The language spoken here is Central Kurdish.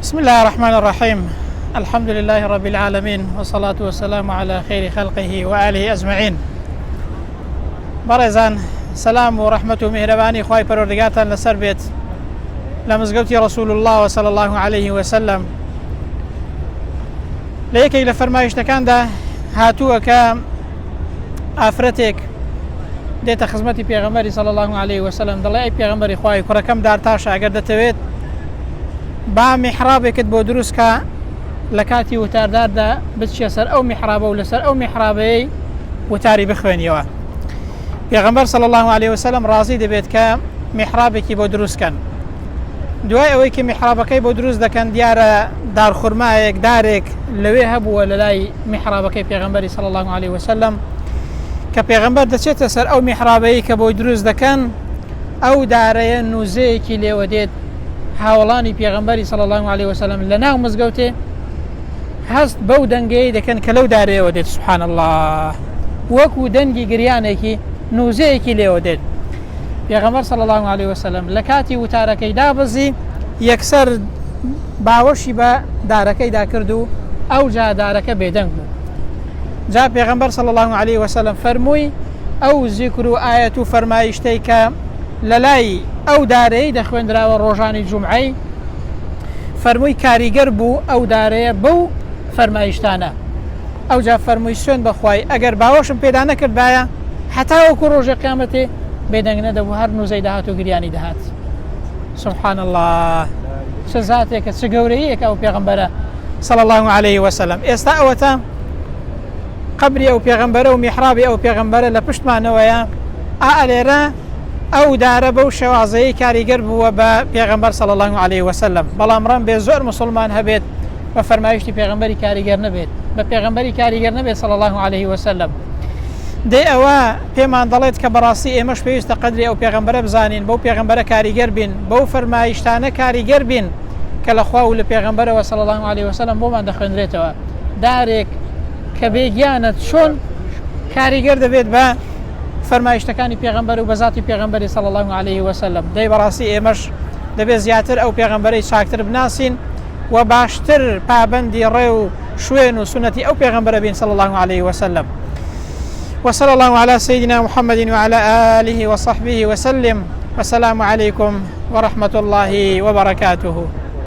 بسم الله الرحمن الرحيم. الحمد لله رب العالمين، والصلاة والسلام على خير خلقه وآله أجمعين. بەڕێزان، سلام و ڕەحمەت و میهرەبانی خوای پەروەردگارتان لەسەر بێت لە مزگەوتی رسول الله صلى الله عليه وسلم. لە یەکێک لە فەرمایشتەکاندا هاتووە کە ئافرەتێک دێتە خزمەتی پێغەمبەری صلى الله عليه وسلم، دەڵێ ئەی پێغەمبەری خوای کوڕەکەم دارتاشە، ئەگەر دەتەوێت با میحرابێکت بۆ دروستکە لە کاتی وتارداردا بچێ سەر ئەو میحرابە و لەسەر ئەو میحرابەی وتاری بخوێنیەوە. پێغەمبەر صلى الله عليه وسلم ڕازی دەبێت کە میحرابێکی بۆ دروستکەن. دوای ئەوەی کە میحرابەکەی بۆ دروست دەکەن، دیارە دارخورمایەک دارێک لەوێ هەبووە لە لای میحرابەکەی پێغەمبەری صلى الله عليه وسلم کە پێغەمبەر دەچێتە سەر ئەو میحرابەیە کە بۆی دروست دەکەن، ئەو دارەیە نووزەیەکی لێوە دێت. هاوڵانی پێغەمبەری صلى الله عليه وسلم لە ناو مزگەوتێ هەست بەو دەنگەی دەکەن کە لەو دارەیەوە دێت. سبحان الله، وەکو دەنگی گریانێکی نووزەیەکی لێوە دێت. پێغەمبەر صلى الله عليه وسلم لە کاتی وتارەکەی دابەزی، یەکسەر باوەشی بە دارەکەیدا کرد و ئەو جا دارەکە بێدەنگ بوو. جا پێغەمبەر صلى الله عليه وسلم فەرمووی ئەو زیکر و ئایەت و فەرمایشتەی کە لە لای ئەو دارەی دەخوێنراوە ڕۆژانی جومعەی، فەرمووی کاریگەر بوو ئەو دارەیە بەو فەرمایشتانە. ئەو جا فەرمووی سوێن بەخوای، ئەگەر باوەشم پێدا نەکردبایە حتا وەکو ڕۆژە قیامەتێ بێدەنگ نەدەبوو، هەر نووزەی داهات و گریانی دەهات. سبحان الله، چه زاتێکە، چه گەورەیەکە ئەو پێغەمبەرە صلى الله عليه وسلم. ئێستا ئەوەتە قبری ئەو پێغەمبەرە و میحرابی ئەو پێغەمبەرە لە پشتمانەوەیە. ئالێرە ئەو دارە بەو شێوازەیە کاریگەر بووە بە پێغەمبەر صلى الله عليه وسلم. بەڵام ڕەن بێ زۆر مسلمان هەبێت بە فەرمایشتی پێغەمبەری کاریگەر نەبێت، بە پێغەمبەری کاریگەر نەبێت صلى الله عليه وسلم. دێ ئەوە پێمان دەڵێت کە بەڕاستی ئێمەش پێویستە قەدری ئەو پێغەمبەرە بزانین، بەو پێغەمبەرە کاریگەر بین، بەو فەرمایشتانە کاریگەر بین کە لە خوا و لە پێغەمبەرەوە صلى الله عليه وسلم بۆمان دەخوێنرێتەوە. دارێک کە بێگیانت چۆن کاریگەر دەبێت بە فەرمایشتەکانی پێغەمبەر و بەذاتی پێغەمبەری صلى الله عليه وسلم. دەی بەڕاستی ئێمەش دەبێت زیاتر ئەو پێغەمبەرەی چاکتر بناسین و باشتر پابەندی ڕێ و شوێن و سنەتی ئەو پێغەمبەرە بین صلى الله عليه وسلم. وصلى الله على سيدنا محمد وعلى آله وصحبه وسلم، والسلام عليكم ورحمة الله وبركاته.